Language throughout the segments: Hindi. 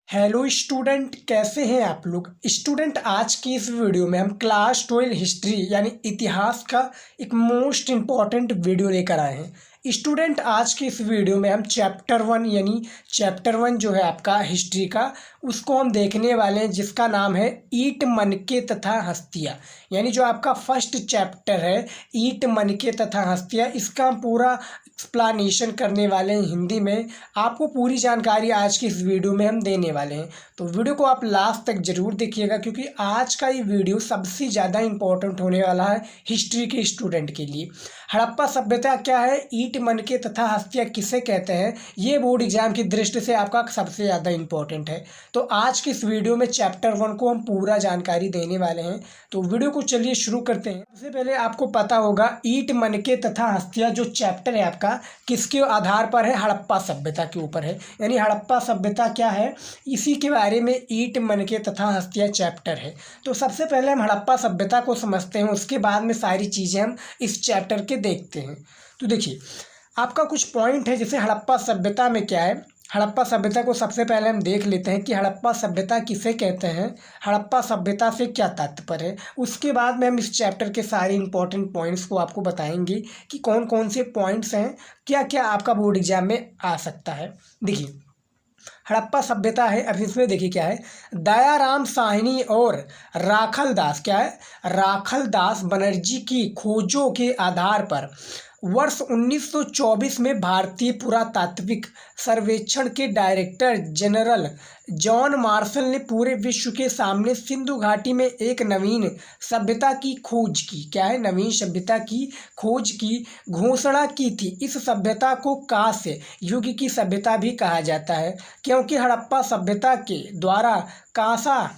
हेलो स्टूडेंट, कैसे हैं आप लोग। स्टूडेंट, आज की इस वीडियो में हम क्लास 12 हिस्ट्री यानी इतिहास का एक मोस्ट इम्पॉर्टेंट वीडियो लेकर आए हैं। स्टूडेंट, आज की इस वीडियो में हम चैप्टर 1 जो है आपका हिस्ट्री का, उसको हम देखने वाले हैं, जिसका नाम है ईट मनके तथा हस्तियाँ। यानी जो आपका फर्स्ट चैप्टर है ईट मनके तथा हस्तियाँ, इसका हम पूरा एक्सप्लेनेशन करने वाले हैं हिंदी में। आपको पूरी जानकारी आज की इस वीडियो में हम देने वाले हैं, तो वीडियो को आप लास्ट तक ज़रूर देखिएगा, क्योंकि आज का ये वीडियो सबसे ज़्यादा इम्पोर्टेंट होने वाला है हिस्ट्री के स्टूडेंट के लिए। हड़प्पा सभ्यता क्या है, ईट मनके तथा हस्तियाँ किसे कहते हैं, ये बोर्ड एग्जाम की दृष्टि से आपका सबसे ज़्यादा इम्पोर्टेंट है। तो आज की इस वीडियो में चैप्टर 1 को हम पूरा जानकारी देने वाले हैं, तो वीडियो को चलिए शुरू करते हैं। सबसे पहले आपको पता होगा ईट मनके तथा हस्तियाँ जो चैप्टर है आपका किसके आधार पर है, हड़प्पा सभ्यता के ऊपर है। यानी हड़प्पा सभ्यता क्या है, इसी के बारे में ईट मनके तथा हस्तियाँ चैप्टर है। तो सबसे पहले हम हड़प्पा सभ्यता को समझते हैं, उसके बाद में सारी चीज़ें हम इस चैप्टर के देखते हैं। तो देखिए, आपका कुछ पॉइंट है, जैसे हड़प्पा सभ्यता में क्या है। हड़प्पा सभ्यता को सबसे पहले हम देख लेते हैं कि हड़प्पा सभ्यता किसे कहते हैं, हड़प्पा सभ्यता से क्या तात्पर्य है। उसके बाद में हम इस चैप्टर के सारे इंपॉर्टेंट पॉइंट्स को आपको बताएंगे कि कौन कौन से पॉइंट्स हैं, क्या क्या आपका बोर्ड एग्जाम में आ सकता है। देखिए, हड़प्पा सभ्यता है, अब इसमें देखिए क्या है, दयाराम साहनी और राखल दास, क्या है, राखल दास बनर्जी की खोजों के आधार पर वर्ष 1924 में भारतीय पुरातात्विक सर्वेक्षण के डायरेक्टर जनरल जॉन मार्शल ने पूरे विश्व के सामने सिंधु घाटी में एक नवीन सभ्यता की खोज की, क्या है, नवीन सभ्यता की खोज की घोषणा की थी। इस सभ्यता को कांस्य युग की सभ्यता भी कहा जाता है, क्योंकि हड़प्पा सभ्यता के द्वारा कांसा,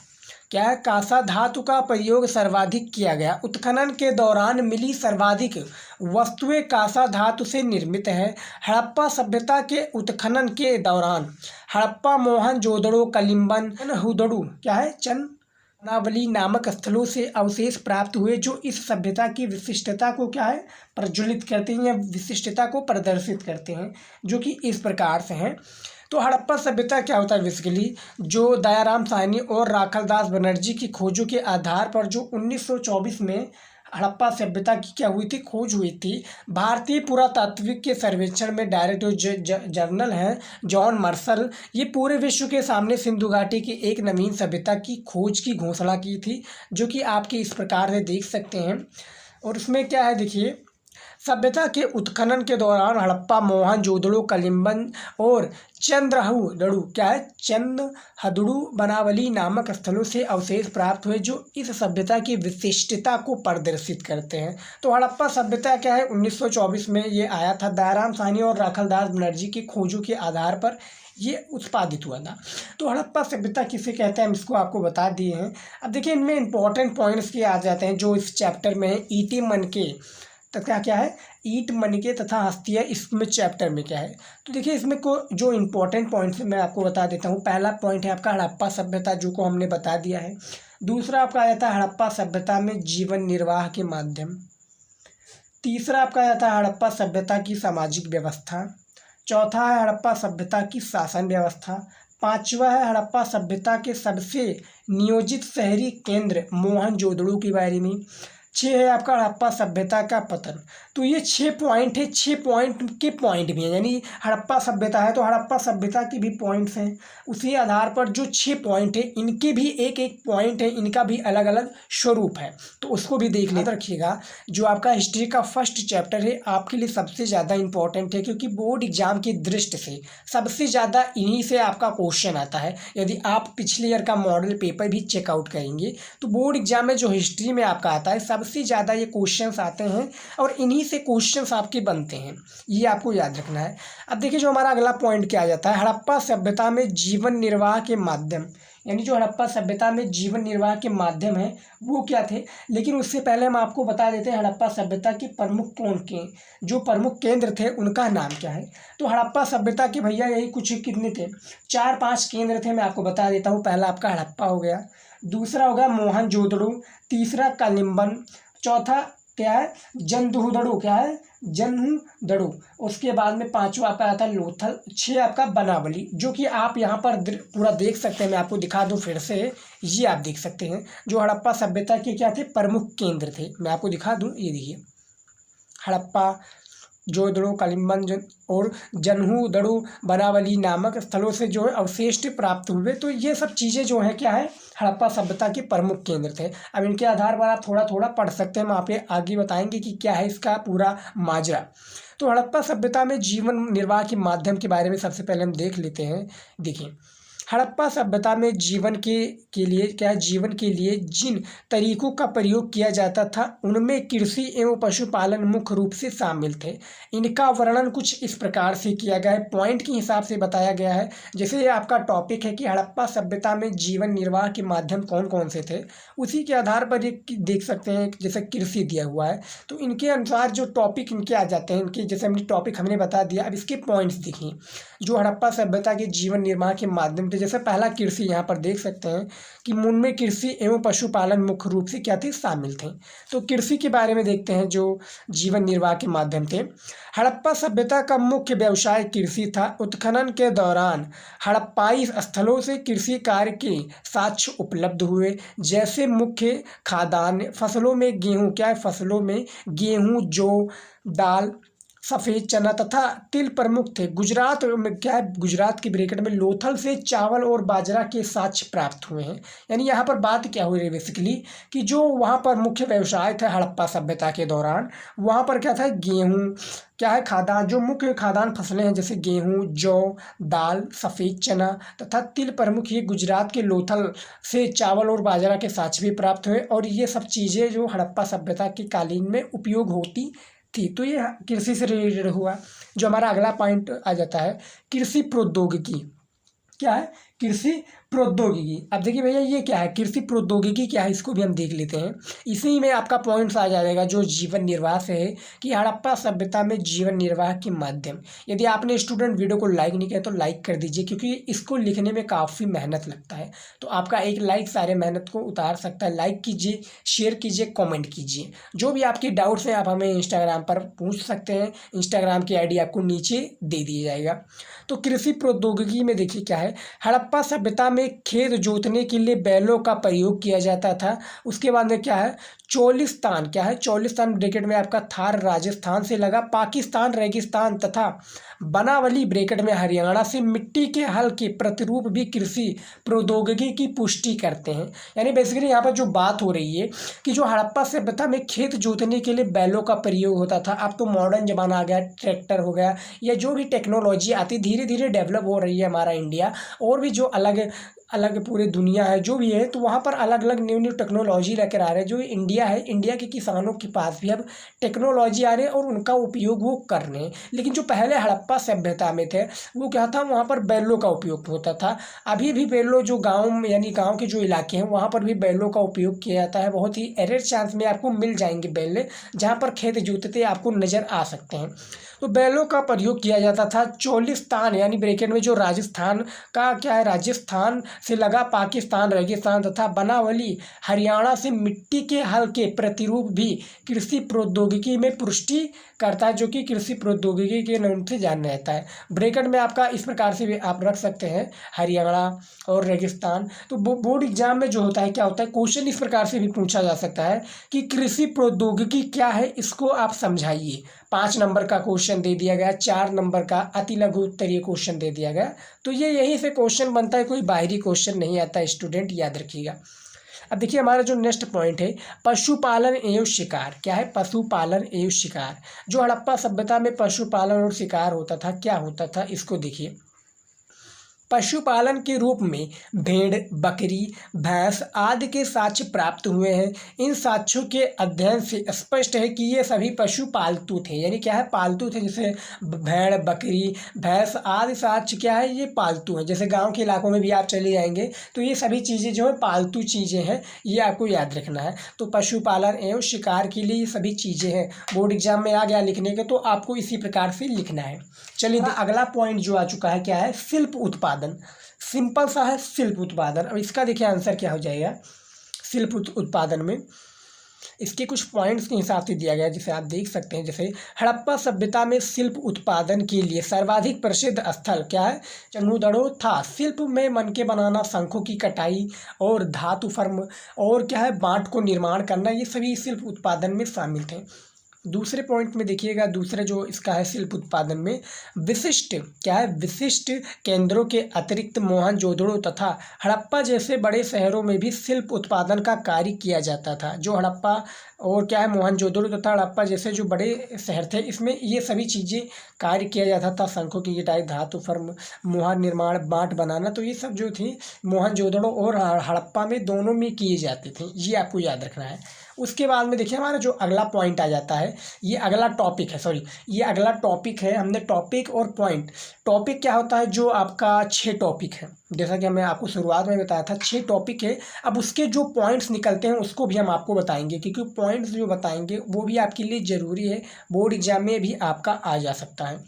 क्या है, कांसा धातु का प्रयोग सर्वाधिक किया गया। उत्खनन के दौरान मिली सर्वाधिक वस्तुएं कांसा धातु से निर्मित है। हड़प्पा सभ्यता के उत्खनन के दौरान हड़प्पा, मोहनजोदड़ो, कलिंबन, हुदड़ू, क्या है, चंद्रावली नामक स्थलों से अवशेष प्राप्त हुए, जो इस सभ्यता की विशिष्टता को, क्या है, प्रज्वलित करते हैं या विशिष्टता को प्रदर्शित करते हैं, जो कि इस प्रकार से हैं। तो हड़प्पा सभ्यता क्या होता है, बेसिकली जो दयाराम साहनी और राखलदास बनर्जी की खोजों के आधार पर जो 1924 में हड़प्पा सभ्यता की क्या हुई थी, खोज हुई थी। भारतीय पुरातात्विक के सर्वेक्षण में डायरेक्टर जनरल हैं जॉन मार्शल, ये पूरे विश्व के सामने सिंधु घाटी की एक नवीन सभ्यता की खोज की घोषणा की थी, जो कि आपके इस प्रकार से देख सकते हैं। और उसमें क्या है, देखिए, सभ्यता के उत्खनन के दौरान हड़प्पा, मोहनजोदड़ो, कलिंबन और चंद्रहुदड़ू, क्या है, चंद्रहदड़ू बनावली नामक स्थलों से अवशेष प्राप्त हुए, जो इस सभ्यता की विशिष्टता को प्रदर्शित करते हैं। तो हड़प्पा सभ्यता क्या है, 1924 में ये आया था, दयाराम साहनी और राखलदास बनर्जी की खोजों के आधार पर ये उत्पादित हुआ था। तो हड़प्पा सभ्यता किसे कहते हैं, हम इसको आपको बता दिए हैं। अब देखिए, इनमें इंपॉर्टेंट पॉइंट्स के आ जाते हैं जो इस चैप्टर में है। ईटी मनके तथा क्या है, ईट मनके तथा हस्तियाँ, इसमें चैप्टर में क्या है। तो देखिए, इसमें को जो इम्पोर्टेंट पॉइंट्स मैं आपको बता देता हूँ। पहला पॉइंट है आपका हड़प्पा सभ्यता, जो को हमने बता दिया है। दूसरा आपका आ जाता है हड़प्पा सभ्यता में जीवन निर्वाह के माध्यम। तीसरा आपका आ जाता है हड़प्पा सभ्यता की सामाजिक व्यवस्था। चौथा है हड़प्पा सभ्यता की शासन व्यवस्था। पांचवा है हड़प्पा सभ्यता के सबसे नियोजित शहरी केंद्र मोहनजोदड़ो के बारे में। 6 है आपका हड़प्पा सभ्यता का पतन। तो ये 6 पॉइंट है, 6 पॉइंट के पॉइंट भी हैं, यानी हड़प्पा सभ्यता है तो हड़प्पा सभ्यता के भी पॉइंट्स हैं। उसी आधार पर जो 6 पॉइंट है, इनके भी एक एक पॉइंट है, इनका भी अलग अलग स्वरूप है, तो उसको भी देख लेते रखिएगा। जो आपका हिस्ट्री का फर्स्ट चैप्टर है आपके लिए सबसे ज़्यादा इंपॉर्टेंट है, क्योंकि बोर्ड एग्जाम की दृष्टि से सबसे ज़्यादा इन्हीं से आपका क्वेश्चन आता है। यदि आप पिछले ईयर का मॉडल पेपर भी चेकआउट करेंगे तो बोर्ड एग्जाम में जो हिस्ट्री में आपका आता है, सबसे ज़्यादा ये क्वेश्चंस आते हैं और इन्हीं से क्वेश्चंस आपके बनते हैं, ये आपको याद रखना है। अब देखिए, जो हमारा अगला पॉइंट क्या आ जाता है, हड़प्पा सभ्यता में जीवन निर्वाह के माध्यम। यानी जो हड़प्पा सभ्यता में जीवन निर्वाह के माध्यम है वो क्या थे। लेकिन उससे पहले हम आपको बता देते हैं हड़प्पा सभ्यता के प्रमुख कौन के, जो प्रमुख केंद्र थे उनका नाम क्या है। तो हड़प्पा सभ्यता के भैया यही कुछ कितने थे, 4-5 केंद्र थे, मैं आपको बता देता हूँ। पहला आपका हड़प्पा हो गया, दूसरा होगा मोहनजोदड़ो, तीसरा कलिंबन, चौथा क्या है, जंदुदड़ु, क्या है, जंदुदड़ु। उसके बाद में पांचवा आपका आता है लोथल, 6 आपका बनावली, जो कि आप यहाँ पर पूरा देख सकते हैं। मैं आपको दिखा दूं फिर से, ये आप देख सकते हैं जो हड़प्पा सभ्यता के क्या थे, प्रमुख केंद्र थे। मैं आपको दिखा दूं, ये देखिए हड़प्पा, जोदड़ो, कलिंबन और जन्हुदड़ु, बनावली नामक स्थलों से जो है अवशेष प्राप्त हुए। तो ये सब चीज़ें जो है क्या है, हड़प्पा सभ्यता के प्रमुख केंद्र थे। अब इनके आधार पर आप थोड़ा थोड़ा पढ़ सकते हैं, हम आप आगे बताएंगे कि क्या है इसका पूरा माजरा। तो हड़प्पा सभ्यता में जीवन निर्वाह के माध्यम के बारे में सबसे पहले हम देख लेते हैं। देखिए हड़प्पा सभ्यता में जीवन के लिए क्या है, जीवन के लिए जिन तरीकों का प्रयोग किया जाता था उनमें कृषि एवं पशुपालन मुख्य रूप से शामिल थे। इनका वर्णन कुछ इस प्रकार से किया गया है, पॉइंट के हिसाब से बताया गया है। जैसे ये आपका टॉपिक है कि हड़प्पा सभ्यता में जीवन निर्वाह के माध्यम कौन कौन से थे, उसी के आधार पर ये देख सकते हैं। जैसे कृषि दिया हुआ है तो इनके अनुसार जो टॉपिक इनके आ जाते हैं, इनके जैसे हमने टॉपिक हमने बता दिया। अब इसके पॉइंट्स देखिए जो हड़प्पा सभ्यता के जीवन निर्वाह के माध्यम से, जैसे पहला कृषि, यहाँ पर देख सकते हैं कि उनमें कृषि एवं पशुपालन मुख्य रूप से क्या थे, शामिल थे। तो कृषि के बारे में देखते हैं जो जीवन निर्वाह के माध्यम थे। हड़प्पा सभ्यता का मुख्य व्यवसाय कृषि था। उत्खनन के दौरान हड़प्पाई स्थलों से कृषि कार्य के साक्ष्य उपलब्ध हुए, जैसे मुख्य खाद्यान्न फसलों में गेहूं, क्या है, फसलों में गेहूं, जौ, दाल, सफ़ेद चना तथा तिल प्रमुख थे। गुजरात में क्या है, गुजरात के ब्रैकेट में लोथल से चावल और बाजरा के साक्ष्य प्राप्त हुए हैं। यानी यहाँ पर बात क्या हो रही है बेसिकली कि जो वहाँ पर मुख्य व्यवसाय था हड़प्पा सभ्यता के दौरान, वहाँ पर क्या था, गेहूँ, क्या है, खाद्यान्न, जो मुख्य खाद्यान्न फसलें हैं जैसे गेहूँ, जौ, दाल, सफ़ेद चना तथा तिल प्रमुख, ये गुजरात के लोथल से चावल और बाजरा के साक्ष्य भी प्राप्त हुए। और ये सब चीज़ें जो हड़प्पा सभ्यता के कालीन में उपयोग होती थी। तो ये कृषि से रिलेटेड हुआ। जो हमारा अगला पॉइंट आ जाता है कृषि प्रौद्योगिकी, क्या है, कृषि प्रौद्योगिकी। अब देखिए भैया ये क्या है, कृषि प्रौद्योगिकी क्या है, इसको भी हम देख लेते हैं। इसी में आपका पॉइंट्स आ जाएगा जो जीवन निर्वाह से है कि हड़प्पा सभ्यता में जीवन निर्वाह के माध्यम। यदि आपने स्टूडेंट वीडियो को लाइक नहीं किया तो लाइक कर दीजिए, क्योंकि इसको लिखने में काफ़ी मेहनत लगता है। तो आपका एक लाइक सारे मेहनत को उतार सकता है। लाइक कीजिए, शेयर कीजिए, कॉमेंट कीजिए। जो भी आपकी डाउट्स हैं आप हमें इंस्टाग्राम पर पूछ सकते हैं। इंस्टाग्राम की ID आपको नीचे दे दिया जाएगा। तो कृषि प्रौद्योगिकी में देखिए क्या है, हड़प्पा सभ्यता में खेत जोतने के लिए बैलों का प्रयोग किया जाता था। उसके बाद में क्या है, चोलिस्तान, क्या है, चोलिस्तान ब्रैकेट में आपका थार राजस्थान से लगा, पाकिस्तान रेगिस्तान तथा बनावली ब्रैकेट में हरियाणा से मिट्टी के हल के प्रतिरूप भी कृषि प्रौद्योगिकी की पुष्टि करते हैं। यानी बेसिकली यहाँ पर जो बात हो रही है कि जो हड़प्पा सभ्यता में खेत जोतने के लिए बैलों का प्रयोग होता था। अब तो मॉडर्न जमाना आ गया, ट्रैक्टर हो गया, या जो भी टेक्नोलॉजी आती धीरे धीरे डेवलप हो रही है हमारा इंडिया, और भी जो अलग अलग पूरी दुनिया है जो भी है, तो वहाँ पर अलग अलग न्यू न्यू टेक्नोलॉजी लेकर आ रहे हैं। जो इंडिया है, इंडिया के किसानों के पास भी अब टेक्नोलॉजी आ रही है और उनका उपयोग वो कर रहे हैं। लेकिन जो पहले हड़प्पा सभ्यता में थे वो क्या था, वहाँ पर बैलों का उपयोग होता था। अभी भी बैलों, जो गाँव में यानी गाँव के जो इलाके हैं वहाँ पर भी बैलों का उपयोग किया जाता है। बहुत ही रेयर चांस में आपको मिल जाएंगे बैल जहाँ पर खेत जोतते आपको नज़र आ सकते हैं। तो बैलों का प्रयोग किया जाता था। चोलिस्तान यानी ब्रैकेट में जो राजस्थान का क्या है, राजस्थान से लगा पाकिस्तान रेगिस्तान तथा बनावली हरियाणा से मिट्टी के हल के प्रतिरूप भी कृषि प्रौद्योगिकी में पुष्टि करता है, जो कि कृषि प्रौद्योगिकी के नाम से जाना जाता है। ब्रैकेट में आपका इस प्रकार से भी आप रख सकते हैं, हरियाणा और रेगिस्तान। तो बोर्ड एग्जाम में जो होता है क्या होता है, क्वेश्चन इस प्रकार से भी पूछा जा सकता है कि कृषि प्रौद्योगिकी क्या है, इसको आप समझाइए। 5 नंबर का क्वेश्चन दे दिया गया, 4 नंबर का अति लघु उत्तरीय क्वेश्चन दे दिया गया। तो ये यहीं से क्वेश्चन बनता है, कोई बाहरी क्वेश्चन नहीं आता है, स्टूडेंट याद रखिएगा। अब देखिए हमारा जो नेक्स्ट पॉइंट है पशुपालन एवं शिकार, क्या है, पशुपालन एवं शिकार। जो हड़प्पा सभ्यता में पशुपालन और शिकार होता था, क्या होता था, इसको देखिए। पशुपालन के रूप में भेड़, बकरी, भैंस आदि के साक्ष्य प्राप्त हुए हैं। इन साक्ष्यों के अध्ययन से स्पष्ट है कि ये सभी पशु पालतू थे। यानी क्या है, पालतू थे। जैसे भेड़, बकरी, भैंस आदि साक्ष्य क्या है, ये पालतू हैं। जैसे गांव के इलाकों में भी आप चले जाएंगे तो ये सभी चीज़ें जो है पालतू चीज़ें हैं, ये आपको याद रखना है। तो पशुपालन एवं शिकार के लिए ये सभी चीज़ें हैं। बोर्ड एग्जाम में आ गया लिखने के, तो आपको इसी प्रकार से लिखना है। चलिए अगला पॉइंट जो आ चुका है क्या है, शिल्प उत्पादन। सिंपल सा है, शिल्प उत्पादन। अब इसका देखिए आंसर क्या हो जाएगा। शिल्प उत्पादन में इसके कुछ पॉइंट्स के हिसाब से दिया गया है, जिसे आप देख सकते हैं। जैसे हड़प्पा सभ्यता में शिल्प उत्पादन के लिए सर्वाधिक प्रसिद्ध स्थल क्या है, चंगुदड़ो था। शिल्प में मनके बनाना, शंखों की कटाई और धातु फर्म और क्या है बाँट को निर्माण करना, ये सभी शिल्प उत्पादन में शामिल थे। दूसरे पॉइंट में देखिएगा, दूसरा जो इसका है शिल्प उत्पादन में विशिष्ट क्या है, विशिष्ट केंद्रों के अतिरिक्त मोहनजोदड़ो तथा हड़प्पा जैसे बड़े शहरों में भी शिल्प उत्पादन का कार्य किया जाता था। जो हड़प्पा और क्या है मोहनजोदड़ो तथा हड़प्पा जैसे जो बड़े शहर थे, इसमें ये सभी चीज़ें कार्य किया जाता था। शंखों की कटाई, धातु फर्म, मोहर निर्माण, बाँट बनाना, तो ये सब जो थी मोहनजोदड़ो और हड़प्पा में दोनों में किए जाते थे। ये आपको याद रखना है। उसके बाद में देखिए हमारा जो अगला पॉइंट आ जाता है, ये अगला टॉपिक है, सॉरी ये अगला टॉपिक है। हमने टॉपिक और पॉइंट, टॉपिक क्या होता है, जो आपका 6 टॉपिक है, जैसा कि मैं आपको शुरुआत में बताया था 6 टॉपिक है। अब उसके जो पॉइंट्स निकलते हैं उसको भी हम आपको बताएंगे, क्योंकि पॉइंट्स जो बताएंगे वो भी आपके लिए ज़रूरी है, बोर्ड एग्जाम में भी आपका आ जा सकता है।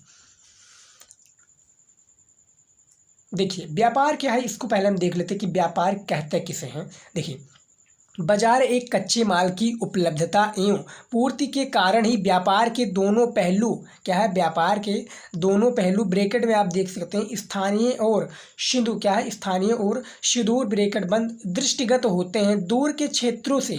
देखिए व्यापार क्या है, इसको पहले हम देख लेते हैं कि व्यापार कहते किसे हैं। देखिए बाजार एक कच्चे माल की उपलब्धता एवं पूर्ति के कारण ही व्यापार के दोनों पहलू क्या है, व्यापार के दोनों पहलू ब्रैकेट में आप देख सकते हैं स्थानीय और सिंधु क्या है, स्थानीय और सुदूर ब्रैकेट बंद दृष्टिगत होते हैं। दूर के क्षेत्रों से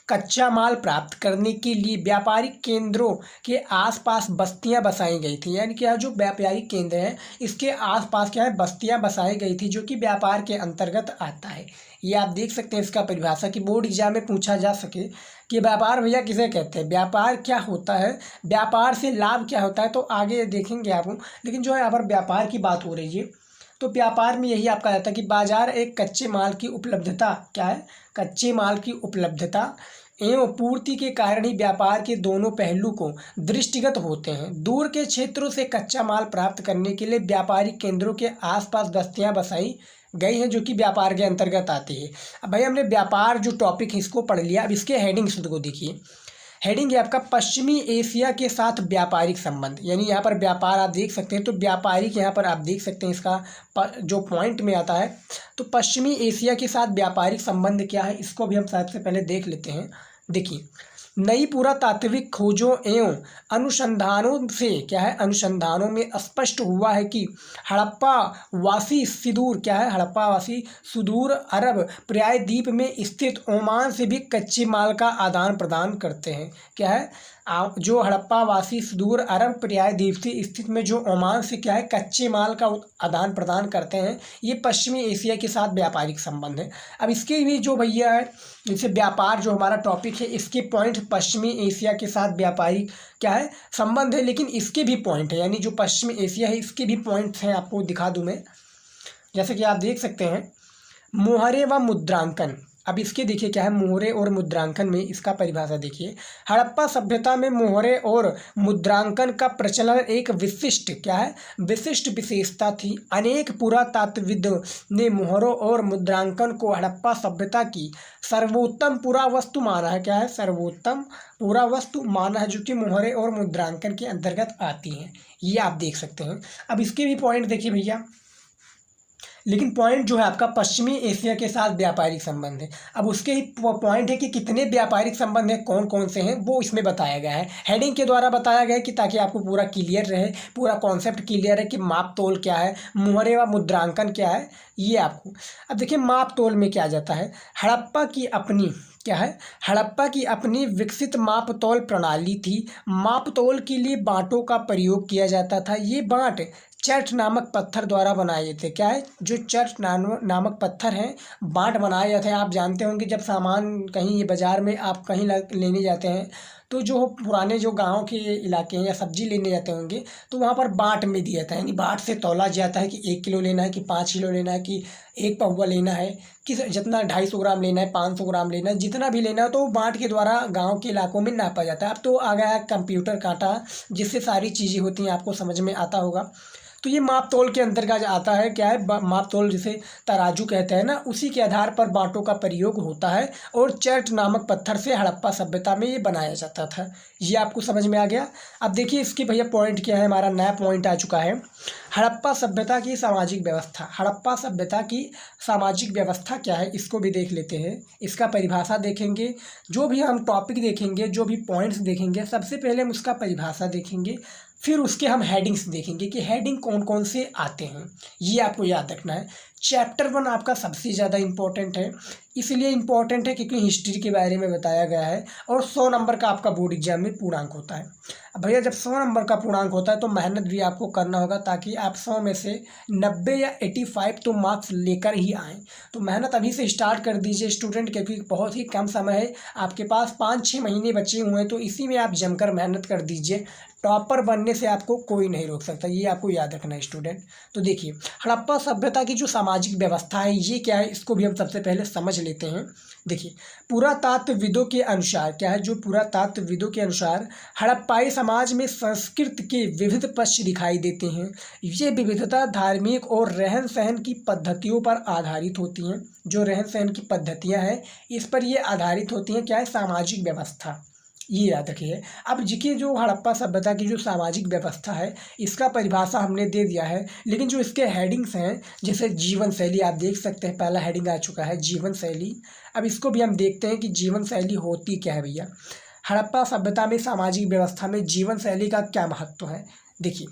कच्चा माल प्राप्त करने के लिए व्यापारिक केंद्रों के आसपास बस्तियां बसाई गई थी। यानी क्या जो व्यापारिक केंद्र हैं इसके आसपास क्या है बस्तियां बसाई गई थी, जो कि व्यापार के अंतर्गत आता है। ये आप देख सकते हैं इसका परिभाषा, कि बोर्ड एग्जाम में पूछा जा सके कि व्यापार भैया किसे कहते हैं, व्यापार क्या होता है, व्यापार से लाभ क्या होता है, तो आगे देखेंगे आप। लेकिन जो है यहाँ पर व्यापार की बात हो रही है, तो व्यापार में यही आपका रहता है कि बाजार एक कच्चे माल की उपलब्धता क्या है, कच्चे माल की उपलब्धता एवं पूर्ति के कारण ही व्यापार के दोनों पहलू को दृष्टिगत होते हैं। दूर के क्षेत्रों से कच्चा माल प्राप्त करने के लिए व्यापारिक केंद्रों के आसपास बस्तियां बसाई गई हैं, जो कि व्यापार के अंतर्गत आती है। अब भाई हमने व्यापार जो टॉपिक है इसको पढ़ लिया। अब इसके हेडिंग्स को देखिए। हेडिंग है आपका पश्चिमी एशिया के साथ व्यापारिक संबंध, यानी यहाँ पर व्यापार आप देख सकते हैं, तो व्यापारिक यहाँ पर आप देख सकते हैं इसका जो पॉइंट में आता है। तो पश्चिमी एशिया के साथ व्यापारिक संबंध क्या है, इसको भी हम सबसे पहले देख लेते हैं। देखिए नई पुरातात्विक खोजों एवं अनुसंधानों से क्या है, अनुसंधानों में स्पष्ट हुआ है कि हड़प्पा वासी सुदूर क्या है, हड़प्पा वासी सुदूर अरब प्रायद्वीप में स्थित ओमान से भी कच्चे माल का आदान प्रदान करते हैं। क्या है, जो हड़प्पा वासी सुदूर अरब प्रायद्वीप से स्थित में जो ओमान से क्या है कच्चे माल का आदान प्रदान करते हैं, ये पश्चिमी एशिया के साथ व्यापारिक संबंध है। अब इसके भी जो भैया है, जैसे व्यापार जो हमारा टॉपिक है, इसके पॉइंट पश्चिमी एशिया के साथ व्यापारिक क्या है संबंध है, लेकिन इसके भी पॉइंट है, यानी जो पश्चिमी एशिया है इसके भी पॉइंट्स हैं, आपको दिखा दूं मैं। जैसे कि आप देख सकते हैं मोहरे व मुद्रांकन। अब इसके देखिए क्या है, मोहरे और मुद्रांकन में इसका परिभाषा देखिए। हड़प्पा सभ्यता में मोहरे और मुद्रांकन का प्रचलन एक विशिष्ट क्या है, विशिष्ट विशेषता थी। अनेक पुरातत्वविदों ने मोहरों और मुद्रांकन को हड़प्पा सभ्यता की सर्वोत्तम पुरावस्तु माना है। क्या है, सर्वोत्तम पुरावस्तु माना है, जो कि मोहरे और मुद्रांकन के अंतर्गत आती हैं। ये आप देख सकते हैं। अब इसके भी पॉइंट देखिए भैया, लेकिन पॉइंट जो है आपका पश्चिमी एशिया के साथ व्यापारिक संबंध है। अब उसके ही पॉइंट है कि कितने व्यापारिक संबंध हैं, कौन कौन से हैं, वो इसमें बताया गया है, हेडिंग के द्वारा बताया गया है, कि ताकि आपको पूरा क्लियर रहे, पूरा कॉन्सेप्ट क्लियर है कि माप तोल क्या है, मोहरे व मुद्रांकन क्या है, ये आपको। अब देखिए माप तोल में क्या जाता है, हड़प्पा की अपनी क्या है, हड़प्पा की अपनी विकसित माप तोल प्रणाली थी। माप तोल के लिए बाँटों का प्रयोग किया जाता था। ये बाँट चर्च नामक पत्थर द्वारा बनाए जाते। क्या है, जो चर्च नामक पत्थर हैं बाँट बनाए जाते हैं। आप जानते होंगे जब सामान कहीं ये बाज़ार में आप कहीं लेने जाते हैं, तो जो पुराने जो गांव के इलाके हैं या सब्जी लेने जाते होंगे, तो वहाँ पर बाँट में दिया जाता है, यानी बाँट से तौला जाता है कि 1 किलो लेना है, कि 5 किलो लेना है, कि 1 पौवा लेना है, कि जितना 250 ग्राम लेना है, 500 ग्राम लेना है, जितना भी लेना है, तो बाँट के द्वारा गाँव के इलाकों में नापा जाता है। अब तो आ गया है कंप्यूटर कांटा, जिससे सारी चीज़ें होती हैं, आपको समझ में आता होगा। तो ये माप तोल के अंतर्गत आता है। क्या है, माप तोल जिसे तराजू कहते हैं ना, उसी के आधार पर बाँटों का प्रयोग होता है और चर्ट नामक पत्थर से हड़प्पा सभ्यता में ये बनाया जाता था। ये आपको समझ में आ गया। अब देखिए इसकी भैया पॉइंट क्या है, हमारा नया पॉइंट आ चुका है, हड़प्पा सभ्यता की सामाजिक व्यवस्था। हड़प्पा सभ्यता की सामाजिक व्यवस्था क्या है, इसको भी देख लेते हैं। इसका परिभाषा देखेंगे, जो भी हम टॉपिक देखेंगे, जो भी पॉइंट्स देखेंगे, सबसे पहले हम उसका परिभाषा देखेंगे, फिर उसके हम हेडिंग्स देखेंगे कि हेडिंग कौन कौन से आते हैं। ये आपको याद रखना है। चैप्टर 1 आपका सबसे ज़्यादा इम्पोर्टेंट है, इसलिए इम्पोर्टेंट है क्योंकि हिस्ट्री के बारे में बताया गया है और 100 नंबर का आपका बोर्ड एग्जाम में पूर्णांक होता है। अब भैया जब 100 नंबर का पूर्णांक होता है तो मेहनत भी आपको करना होगा ताकि आप 100 में से 90 या 85 तो मार्क्स लेकर ही आएँ। तो मेहनत अभी से स्टार्ट कर दीजिए स्टूडेंट, क्योंकि बहुत ही कम समय है आपके पास, 5-6 महीने बचे हुए हैं, तो इसी में आप जमकर मेहनत कर दीजिए। टॉपर बनने से आपको कोई नहीं रोक सकता, ये आपको याद रखना है स्टूडेंट। तो देखिए हड़प्पा सभ्यता की जो सामाजिक व्यवस्था है ये क्या है, इसको भी हम सबसे पहले समझ लेते हैं। देखिए पुरातत्वविदों के अनुसार क्या है, जो पुरातत्वविदों के अनुसार हड़प्पाई समाज में संस्कृति के विविध पक्ष दिखाई देते हैं। ये विविधता धार्मिक और रहन सहन की पद्धतियों पर आधारित होती हैं। जो रहन सहन की पद्धतियाँ हैं इस पर ये आधारित होती हैं। क्या है, सामाजिक व्यवस्था, ये याद रखिए। अब देखिए जो हड़प्पा सभ्यता की जो सामाजिक व्यवस्था है इसका परिभाषा हमने दे दिया है, लेकिन जो इसके हेडिंग्स हैं जैसे जीवन शैली, आप देख सकते हैं पहला हेडिंग आ चुका है जीवन शैली। अब इसको भी हम देखते हैं कि जीवन शैली होती क्या है भैया। हड़प्पा सभ्यता में सामाजिक व्यवस्था में जीवन शैली का क्या महत्व है। देखिए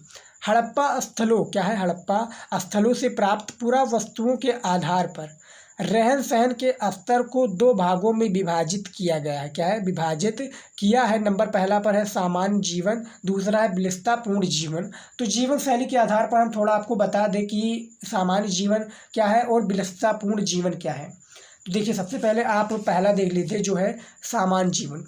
हड़प्पा स्थलों क्या है, हड़प्पा स्थलों से प्राप्त पुरा वस्तुओं के आधार पर रहन सहन के स्तर को 2 भागों में विभाजित किया गया है। क्या है, विभाजित किया है। नंबर पहला पर है सामान्य जीवन, दूसरा है विलासितापूर्ण जीवन। तो जीवन शैली के आधार पर हम थोड़ा आपको बता दें कि सामान्य जीवन क्या है और विलासितापूर्ण जीवन क्या है। तो देखिए सबसे पहले आप पहला देख लीजिए जो है सामान्य जीवन।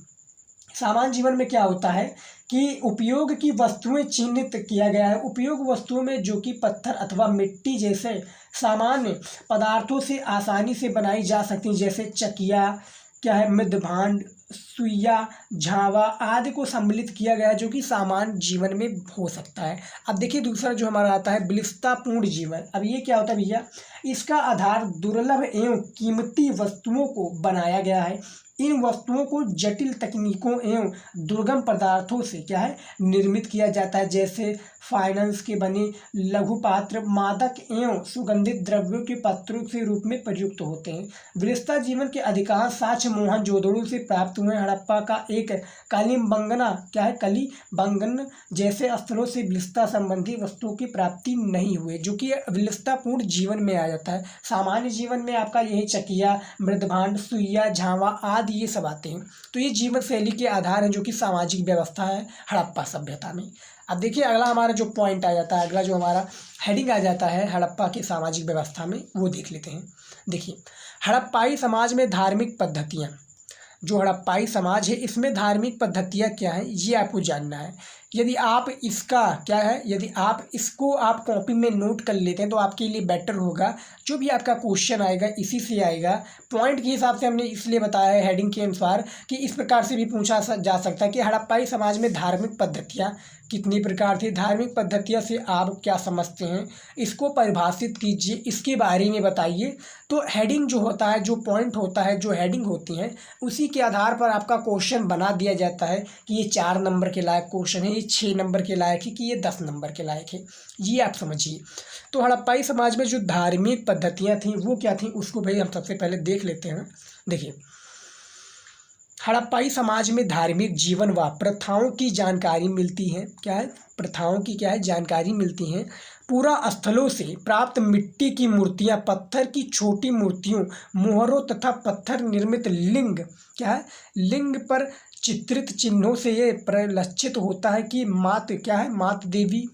सामान्य जीवन में क्या होता है कि उपयोग की वस्तुएं चिन्हित किया गया है। उपयोग वस्तुओं में जो कि पत्थर अथवा मिट्टी जैसे सामान्य पदार्थों से आसानी से बनाई जा सकती हैं, जैसे चकिया क्या है, मृदभांड, सुइया, झावा आदि को सम्मिलित किया गया है, जो कि सामान्य जीवन में हो सकता है। अब देखिए दूसरा जो हमारा आता है विलासितापूर्ण जीवन। अब ये क्या होता है भैया, इसका आधार दुर्लभ एवं कीमती वस्तुओं को बनाया गया है। इन वस्तुओं को जटिल तकनीकों एवं दुर्गम पदार्थों से क्या है निर्मित किया जाता है, जैसे फाइनेंस के बने लघु पात्र मादक एवं सुगंधित द्रव्यों के पत्रों के रूप में प्रयुक्त होते हैं। विलासिता जीवन के अधिकांश साक्ष्य मोहनजोदड़ो से प्राप्त हुए। हड़प्पा का एक कलिबंगना क्या है, कलिबंगन जैसे स्थलों से विलासिता संबंधी वस्तुओं की प्राप्ति नहीं हुई, जो कि विलासितापूर्ण जीवन में आ जाता है। सामान्य जीवन में आपका यही चकिया, मृदभांड, सुइया, झावा आदि ये सब आते हैं। तो ये जीवन शैली के आधार हैं जो कि सामाजिक व्यवस्था है हड़प्पा सभ्यता में। अब देखिए अगला हमारा जो पॉइंट आ जाता है, अगला जो हमारा हेडिंग आ जाता है हड़प्पा की सामाजिक व्यवस्था में, वो देख लेते हैं। देखिए हड़प्पाई समाज में धार्मिक पद्धतियाँ, जो हड़प्पाई समाज है इसमें धार्मिक पद्धतियाँ क्या है ये आपको जानना है। यदि आप इसका क्या है, यदि आप इसको आप कॉपी में नोट कर लेते हैं तो आपके लिए बेटर होगा। जो भी आपका क्वेश्चन आएगा इसी से आएगा। पॉइंट के हिसाब से हमने इसलिए बताया है हेडिंग के अनुसार कि इस प्रकार से भी पूछा जा सकता है कि हड़प्पाई समाज में धार्मिक पद्धतियाँ कितनी प्रकार थी, धार्मिक पद्धतियाँ से आप क्या समझते हैं, इसको परिभाषित कीजिए, इसके बारे में बताइए। तो हेडिंग जो होता है, जो पॉइंट होता है, जो हेडिंग होती हैं, उसी के आधार पर आपका क्वेश्चन बना दिया जाता है कि ये 4 नंबर के लायक क्वेश्चन है, ये 6 नंबर के लायक है, कि ये 10 नंबर के लायक है। ये आप समझिए। तो हड़प्पाई समाज में जो धार्मिक पद्धतियाँ थीं वो क्या थीं, उसको भाई हम सबसे पहले देख लेते हैं। देखिए हड़प्पाई समाज में धार्मिक जीवन व प्रथाओं की जानकारी मिलती है। क्या है, प्रथाओं की क्या है जानकारी मिलती हैं। पूरा स्थलों से प्राप्त मिट्टी की मूर्तियां, पत्थर की छोटी मूर्तियों, मोहरों तथा पत्थर निर्मित लिंग क्या है, लिंग पर चित्रित चिन्हों से ये परिलक्षित होता है कि मात क्या है, मात देवी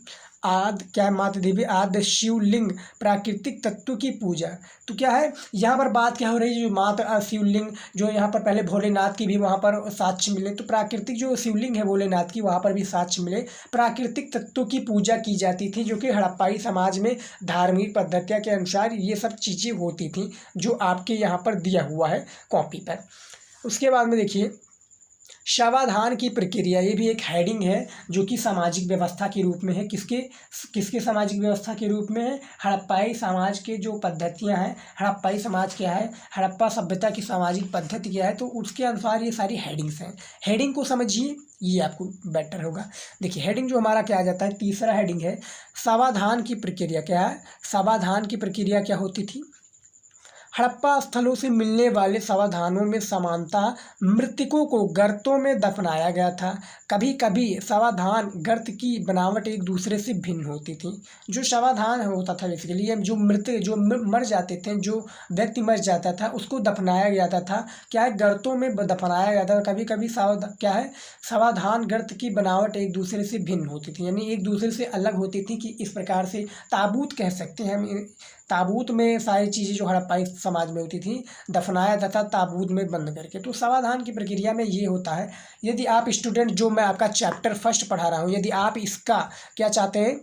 आदि क्या है, माता देवी आदि शिवलिंग प्राकृतिक तत्व की पूजा। तो क्या है यहाँ पर बात क्या हो रही है, जो माता शिवलिंग जो यहाँ पर पहले भोलेनाथ की भी वहाँ पर साक्ष्य मिले, तो प्राकृतिक जो शिवलिंग है भोलेनाथ की वहाँ पर भी साक्ष्य मिले। प्राकृतिक तत्वों की पूजा की जाती थी, जो कि हड़प्पाई समाज में धार्मिक पद्धतियों के अनुसार ये सब चीज़ें होती थी, जो आपके यहाँ पर दिया हुआ है कॉपी पर। उसके बाद में देखिए समाधान की प्रक्रिया, ये भी एक हेडिंग है जो कि सामाजिक व्यवस्था के रूप में है। किसके किसके सामाजिक व्यवस्था के रूप में है? हड़प्पाई समाज के जो पद्धतियां हैं, हड़प्पाई समाज क्या है, हड़प्पा सभ्यता की सामाजिक पद्धति क्या है, तो उसके अनुसार ये सारी हेडिंग्स हैं। हेडिंग को समझिए, ये आपको बेटर होगा। देखिए हेडिंग जो हमारा क्या आ जाता है, तीसरा हेडिंग है समाधान की प्रक्रिया। क्या है? समाधान की प्रक्रिया क्या होती थी? हड़प्पा स्थलों से मिलने वाले समाधानों में समानता, मृतकों को गर्तों में दफनाया गया था। कभी कभी समाधान गर्त की बनावट एक दूसरे से भिन्न होती थी। जो समाधान होता था बेसिकली, जो मर जाते थे, जो व्यक्ति मर जाता था उसको दफनाया जाता था। क्या है? गर्तों में दफनाया गया था। कभी कभी क्या है, समाधान गर्त की बनावट एक दूसरे से भिन्न होती थी, यानी एक दूसरे से अलग होती थी, कि इस प्रकार से ताबूत कह सकते हैं हम। ताबूत में सारी चीज़ें जो हड़प्पाई समाज में होती थी दफनाया जाता ताबूत में बंद करके। तो समाधान की प्रक्रिया में ये होता है। यदि आप स्टूडेंट, जो मैं आपका चैप्टर फर्स्ट पढ़ा रहा हूँ, यदि आप इसका क्या चाहते हैं,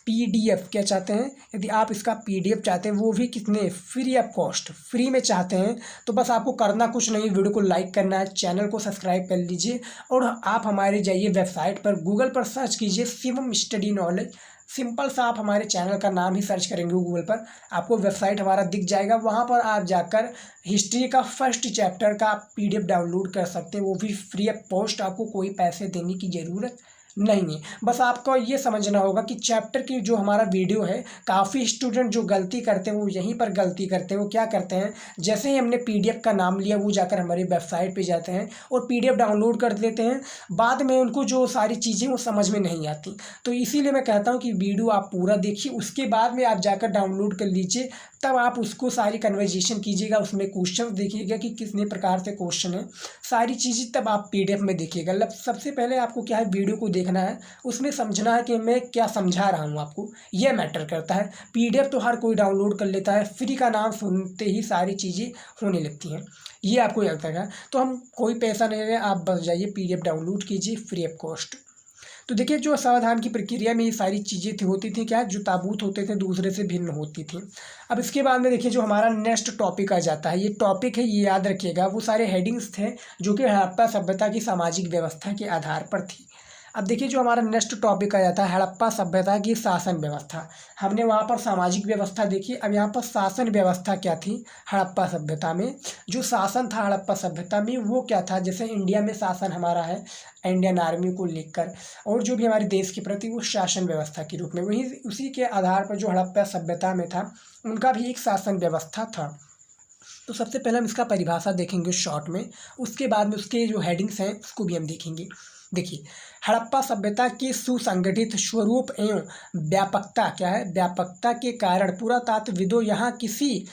पीडीएफ क्या चाहते हैं, यदि आप इसका पीडीएफ चाहते हैं, वो भी कितने, फ्री ऑफ कॉस्ट, फ्री में चाहते हैं, तो बस आपको करना कुछ नहीं, वीडियो को लाइक करना है, चैनल को सब्सक्राइब कर लीजिए और आप हमारे जाइए वेबसाइट पर, गूगल पर सर्च कीजिए शिवम स्टडी नॉलेज। सिंपल सा आप हमारे चैनल का नाम ही सर्च करेंगे गूगल पर, आपको वेबसाइट हमारा दिख जाएगा। वहाँ पर आप जाकर हिस्ट्री का फर्स्ट चैप्टर का पीडीएफ डाउनलोड कर सकते हैं, वो भी फ्री ऑफ कॉस्ट, आपको कोई पैसे देने की ज़रूरत नहीं है। बस आपको ये समझना होगा कि चैप्टर की जो हमारा वीडियो है, काफ़ी स्टूडेंट जो गलती करते हैं वो यहीं पर गलती करते हैं। वो क्या करते हैं, जैसे ही हमने पीडीएफ का नाम लिया वो जाकर हमारी वेबसाइट पे जाते हैं और पीडीएफ डाउनलोड कर लेते हैं। बाद में उनको जो सारी चीज़ें वो समझ में नहीं आती। तो इसीलिए मैं कहता हूँ कि वीडियो आप पूरा देखिए, उसके बाद में आप जाकर डाउनलोड कर लीजिए, तब आप उसको सारी कन्वर्जेशन कीजिएगा, उसमें क्वेश्चन देखिएगा कि कितने प्रकार से क्वेश्चन है, सारी चीज़ें तब आप पीडीएफ में देखिएगा। सबसे पहले आपको क्या है, वीडियो को देखना है, उसमें समझना है कि मैं क्या समझा रहा हूँ आपको, यह मैटर करता है। पीडीएफ तो हर कोई डाउनलोड कर लेता है, फ्री का नाम सुनते ही सारी चीज़ें होने लगती हैं, ये आपको याद रखना। तो हम कोई पैसा नहीं ले रहे, आप बस जाइए पीडीएफ डाउनलोड कीजिए फ्री ऑफ कॉस्ट। तो देखिए जो समाधान की प्रक्रिया में ये सारी चीज़ें होती थी, क्या जो ताबूत होते थे दूसरे से भिन्न होती थी। अब इसके बाद में देखिए जो हमारा नेक्स्ट टॉपिक आ जाता है, ये टॉपिक है, ये याद रखिएगा, वो सारे हेडिंग्स थे जो कि हड़प्पा सभ्यता की सामाजिक व्यवस्था के आधार पर थी। अब देखिए जो हमारा नेक्स्ट टॉपिक आ जाता है हड़प्पा सभ्यता की शासन व्यवस्था। हमने वहाँ पर सामाजिक व्यवस्था देखी, अब यहाँ पर शासन व्यवस्था क्या थी हड़प्पा सभ्यता में। जो शासन था हड़प्पा सभ्यता में वो क्या था, जैसे इंडिया में शासन हमारा है इंडियन आर्मी को लेकर, और जो भी हमारे देश के प्रति वो शासन व्यवस्था के रूप में, वही उसी के आधार पर जो हड़प्पा सभ्यता में था उनका भी एक शासन व्यवस्था था। तो सबसे पहले हम इसका परिभाषा देखेंगे शॉर्ट में, उसके बाद में उसके जो हेडिंग्स हैं उसको भी हम देखेंगे। देखिए हड़प्पा सभ्यता की सुसंगठित स्वरूप एवं व्यापकता, क्या है, व्यापकता के कारण पुरातत्वविदों यहाँ किसी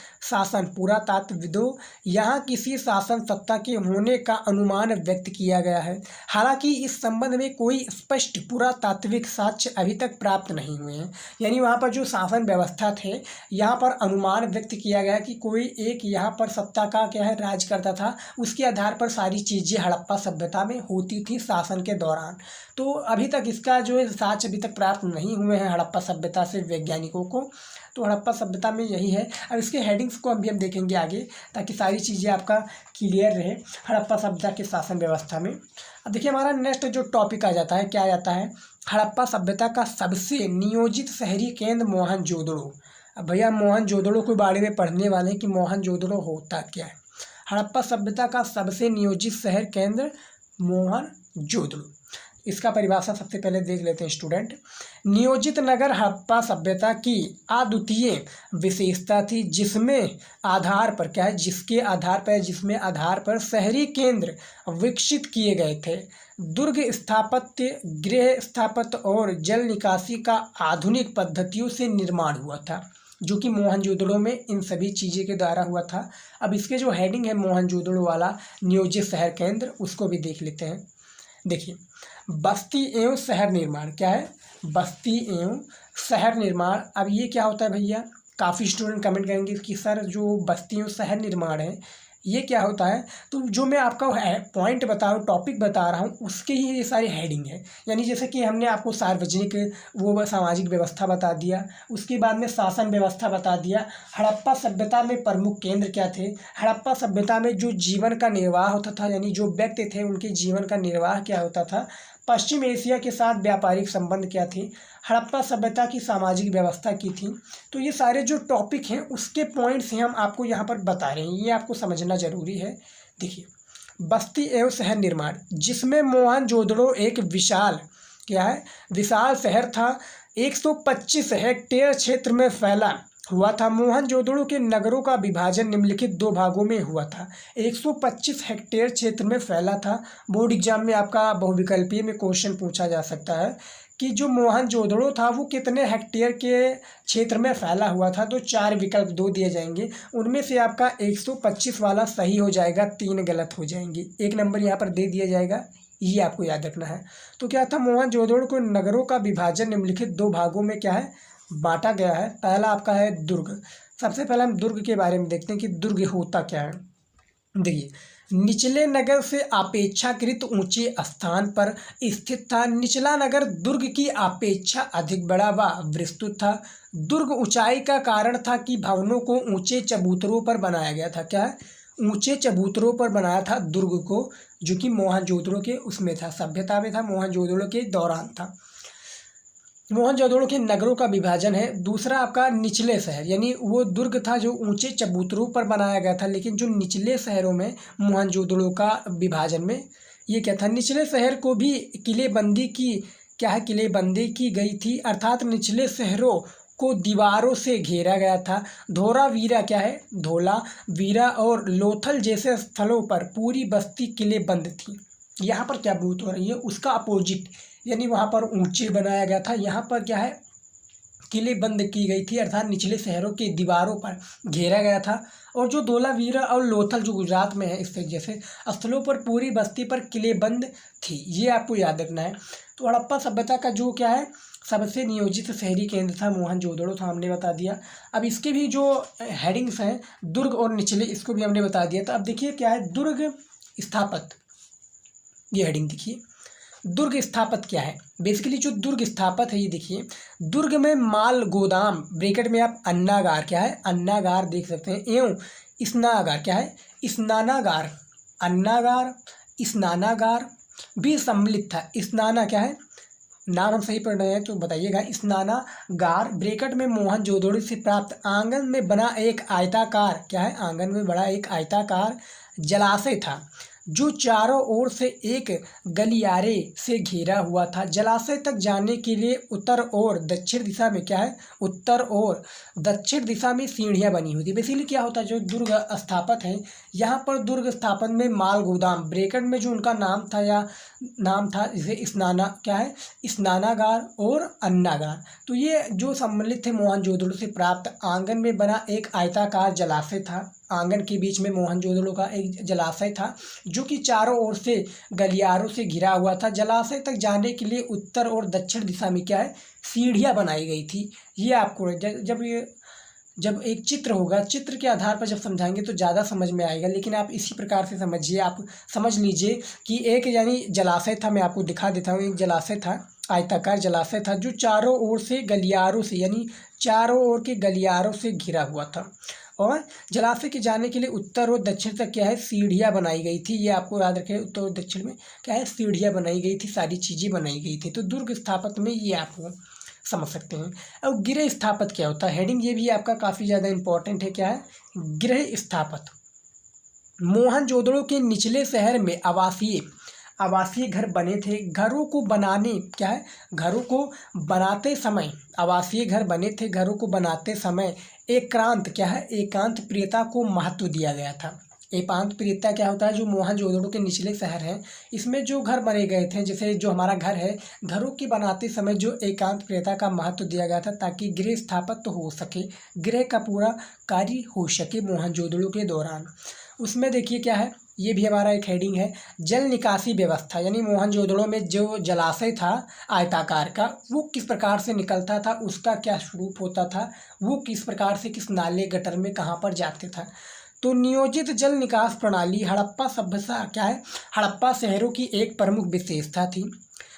शासन सत्ता के होने का अनुमान व्यक्त किया गया है। हालांकि इस संबंध में कोई स्पष्ट पुरातात्विक साक्ष्य अभी तक प्राप्त नहीं हुए हैं। यानी वहाँ पर जो शासन व्यवस्था थे, यहाँ पर अनुमान व्यक्त किया गया कि कोई एक यहाँ पर सत्ता का क्या है राज करता था, उसके आधार पर सारी चीज़ें हड़प्पा सभ्यता में होती थी शासन के दौरान। तो अभी तक इसका जो है साक्ष्य अभी तक प्राप्त नहीं हुए हैं हड़प्पा सभ्यता से वैज्ञानिकों को। तो हड़प्पा सभ्यता में यही है। अब इसके हेडिंग्स को हम देखेंगे आगे, ताकि सारी चीज़ें आपका क्लियर रहे हड़प्पा सभ्यता के शासन व्यवस्था में। अब देखिए हमारा नेक्स्ट जो टॉपिक आ जाता है, क्या आ जाता है, हड़प्पा सभ्यता का सबसे नियोजित शहरी केंद्र मोहनजोदड़ो। अब भैया मोहनजोदड़ो के बारे में पढ़ने वाले हैं कि मोहनजोदड़ो होता क्या है। हड़प्पा सभ्यता का सबसे नियोजित शहर केंद्र मोहनजोदड़ो, इसका परिभाषा सबसे पहले देख लेते हैं स्टूडेंट। नियोजित नगर हड़प्पा सभ्यता की अद्वितीय विशेषता थी, जिसमें आधार पर क्या है, जिसमें आधार पर शहरी केंद्र विकसित किए गए थे। दुर्ग स्थापत्य, गृह स्थापत्य और जल निकासी का आधुनिक पद्धतियों से निर्माण हुआ था, जो कि मोहनजोदड़ो में इन सभी चीज़ें के द्वारा हुआ था। अब इसके जो हेडिंग है मोहनजोदड़ो वाला नियोजित शहर केंद्र, उसको भी देख लेते हैं। देखिए बस्ती एवं शहर निर्माण, क्या है, बस्ती एवं शहर निर्माण। अब ये क्या होता है भैया, काफ़ी स्टूडेंट कमेंट करेंगे कि सर जो बस्ती एवं शहर निर्माण है ये क्या होता है, तो जो मैं आपका पॉइंट बता रहा हूँ, टॉपिक बता रहा हूँ, उसके ही ये सारी हेडिंग है। यानी जैसे कि हमने आपको सार्वजनिक वो सामाजिक व्यवस्था बता दिया, उसके बाद में शासन व्यवस्था बता दिया, हड़प्पा सभ्यता में प्रमुख केंद्र क्या थे, हड़प्पा सभ्यता में जो जीवन का निर्वाह होता था, यानी जो व्यक्ति थे उनके जीवन का निर्वाह क्या होता था, पश्चिम एशिया के साथ व्यापारिक संबंध क्या थे, हड़प्पा सभ्यता की सामाजिक व्यवस्था की थी। तो ये सारे जो टॉपिक हैं उसके पॉइंट्स हैं हम आपको यहाँ पर बता रहे हैं, ये आपको समझना जरूरी है। देखिए, बस्ती एवं शहर निर्माण, जिसमें मोहनजोदड़ो एक विशाल क्या है, विशाल शहर था, 125 हेक्टेयर क्षेत्र में फैला हुआ था। मोहनजोदड़ो के नगरों का विभाजन निम्नलिखित 2 भागों में हुआ था। 125 हेक्टेयर क्षेत्र में फैला था। बोर्ड एग्जाम में आपका बहुविकल्पीय में क्वेश्चन पूछा जा सकता है कि जो मोहनजोदड़ो था वो कितने हेक्टेयर के क्षेत्र में फैला हुआ था, तो 4 विकल्प 2 दिए जाएंगे, उनमें से आपका 125 वाला सही हो जाएगा, 3 गलत हो जाएंगे। 1 नंबर यहाँ पर दे दिया जाएगा, ये आपको याद रखना है। तो क्या था, मोहनजोदड़ो को नगरों का विभाजन निम्नलिखित 2 भागों में क्या है, बांटा गया है। पहला आपका है दुर्ग। सबसे पहले हम दुर्ग के बारे में देखते हैं कि दुर्ग होता क्या है। देखिए, निचले नगर से अपेक्षाकृत ऊंचे स्थान पर स्थित था। निचला नगर दुर्ग की अपेक्षा अधिक बड़ा व विस्तृत था। दुर्ग ऊंचाई का कारण था कि भवनों को ऊंचे चबूतरों पर बनाया गया था। क्या है, ऊंचे चबूतरों पर बनाया था दुर्ग को, जो कि मोहनजोदड़ो के उसमें था, सभ्यता में था, मोहनजोदड़ो के दौरान था। मोहनजोदड़ो के नगरों का विभाजन है। दूसरा आपका निचले शहर, यानी वो दुर्ग था जो ऊंचे चबूतरों पर बनाया गया था, लेकिन जो निचले शहरों में मोहनजोदड़ो का विभाजन में ये क्या था, निचले शहर को भी किलेबंदी की क्या है, किलेबंदी की गई थी, अर्थात निचले शहरों को दीवारों से घेरा गया था। धोलावीरा क्या है, धोलावीरा और लोथल जैसे स्थलों पर पूरी बस्ती किलेबंद थी। यहाँ पर क्या बात हो रही है, उसका अपोजिट, यानी वहाँ पर ऊंचे बनाया गया था, यहाँ पर क्या है, किले बंद की गई थी, अर्थात निचले शहरों के दीवारों पर घेरा गया था। और जो धोलावीरा और लोथल जो गुजरात में है, इस जैसे स्थलों पर पूरी बस्ती पर किलेबंद थी, ये आपको याद रखना है। तो हड़प्पा सभ्यता का जो क्या है, सबसे नियोजित शहरी केंद्र था मोहनजोदड़ो था, हमने बता दिया। अब इसके भी जो हेडिंग्स हैं, दुर्ग और निचले, इसको भी हमने बता दिया। तो अब देखिए क्या है, दुर्ग स्थापत्य, ये हेडिंग देखिए, दुर्ग स्थापत्य क्या है। बेसिकली जो दुर्ग स्थापत्य है, ये देखिए, दुर्ग में माल गोदाम, ब्रैकेट में आप अन्नागार क्या है, अन्नागार देख सकते हैं, एवं स्नानागार क्या है, स्नानागार, अन्नागार स्नानागार भी सम्मिलित था। स्नाना क्या है, नाम हम सही पढ़ रहे हैं तो बताइएगा। स्नानागार ब्रैकेट में मोहनजोदड़ो से प्राप्त आंगन में बना एक आयताकार क्या है, आंगन में बड़ा एक आयताकार जलाशय था, जो चारों ओर से एक गलियारे से घिरा हुआ था। जलाशय तक जाने के लिए उत्तर और दक्षिण दिशा में क्या है, उत्तर और दक्षिण दिशा में सीढ़ियां बनी हुई थी। बेसिकली क्या होता है, जो दुर्ग स्थापत्य है, यहाँ पर दुर्ग स्थापन में माल गोदाम, ब्रैकेट में जो उनका नाम था या नाम था, इसे स्नाना क्या है, स्नानागार और अन्नागार, तो ये जो सम्मिलित थे मोहनजोदड़ो से प्राप्त आंगन में बना एक आयताकार जलाशय था। आंगन के बीच में मोहनजोदड़ो का एक जलाशय था, जो कि चारों ओर से गलियारों से घिरा हुआ था। जलाशय तक जाने के लिए उत्तर और दक्षिण दिशा में क्या है, सीढ़ियां बनाई गई थी। ये आपको जब एक चित्र होगा, चित्र के आधार पर जब समझाएंगे तो ज़्यादा समझ में आएगा, लेकिन आप इसी प्रकार से समझिए। आप समझ लीजिए कि एक यानी जलाशय था, मैं आपको दिखा देता हूँ, एक जलाशय था, आयताकार जलाशय था, जो चारों ओर से गलियारों से, यानी चारों ओर के गलियारों से घिरा हुआ था। और जलाशय के जाने के लिए उत्तर और दक्षिण तक क्या है, सीढ़ियाँ बनाई गई थी। ये आपको याद रखें, उत्तर और दक्षिण में क्या है, सीढ़ियाँ बनाई गई थी, सारी चीज़ें बनाई गई थी। तो दुर्ग स्थापत्य में ये आपको समझ सकते हैं। अब गृह स्थापत्य क्या होता है, हेडिंग ये भी आपका काफ़ी ज़्यादा इंपॉर्टेंट है। क्या है, गृह स्थापत्य। मोहनजोदड़ो के निचले शहर में आवासीय घर बने थे। घरों को बनाने क्या है, घरों को बनाते समय, आवासीय घर बने थे, घरों को बनाते समय एकांत क्या है, एकांत प्रियता को महत्व दिया गया था। एकांत प्रियता क्या होता है, जो मोहनजोदड़ो के निचले शहर हैं, इसमें जो घर बने गए थे, जैसे जो हमारा घर है, घरों के बनाते समय जो एकांत प्रियता का महत्व दिया गया था, ताकि गृह स्थापत्य हो सके, गृह का पूरा कार्य हो सके मोहनजोदड़ो के दौरान। उसमें देखिए क्या है, ये भी हमारा एक हेडिंग है, जल निकासी व्यवस्था, यानी मोहनजोदड़ो में जो जलाशय था आयताकार का, वो किस प्रकार से निकलता था, उसका क्या स्वरूप होता था, वो किस प्रकार से किस नाले गटर में कहाँ पर जाते था। तो नियोजित जल निकास प्रणाली हड़प्पा सभ्यता क्या है, हड़प्पा शहरों की एक प्रमुख विशेषता थी।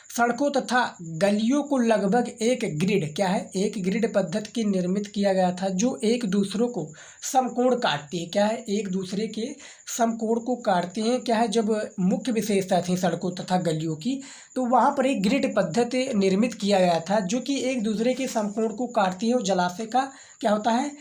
सड़कों तथा गलियों को लगभग एक ग्रिड क्या है, एक ग्रिड पद्धति की निर्मित किया गया था, जो एक दूसरों को समकोण काटती है क्या है, एक दूसरे के समकोण को काटते हैं क्या है। जब मुख्य विशेषता थी सड़कों तथा गलियों की, तो वहाँ पर एक ग्रिड पद्धति निर्मित किया गया था जो कि एक दूसरे के समकोण को काटती है और जलाशय का क्या होता है,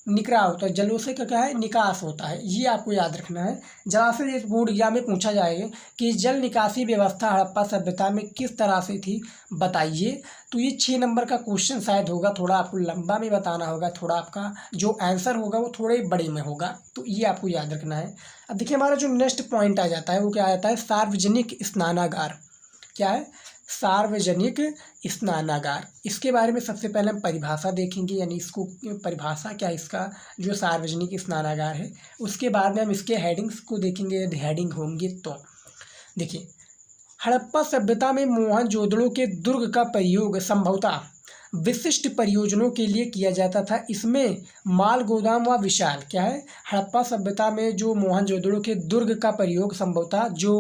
निकराव होता है, जलाशय का क्या है, निकास होता है। ये आपको याद रखना है। जलाशय इस बोर्ड एग्जाम में पूछा जाएगा कि जल निकासी व्यवस्था हड़प्पा सभ्यता में किस तरह से थी, बताइए। तो ये 6 नंबर का क्वेश्चन शायद होगा, थोड़ा आपको लंबा में बताना होगा, थोड़ा आपका जो आंसर होगा वो थोड़े बड़े में होगा, तो ये आपको याद रखना है। अब देखिए हमारा जो नेक्स्ट पॉइंट आ जाता है वो क्या आ जाता है, सार्वजनिक स्नानागार। क्या है, सार्वजनिक स्नानागार। इसके बारे में सबसे पहले हम परिभाषा देखेंगे, यानी इसको परिभाषा क्या है इसका, जो सार्वजनिक स्नानागार है। उसके बाद में हम इसके हेडिंग्स को देखेंगे, यदि हेडिंग होंगे तो। देखिए, हड़प्पा सभ्यता में मोहनजोदड़ो के दुर्ग का प्रयोग संभवतः विशिष्ट परियोजनों के लिए किया जाता था। इसमें माल गोदाम व विशाल क्या है, हड़प्पा सभ्यता में जो मोहनजोदड़ो के दुर्ग का प्रयोग संभवतः जो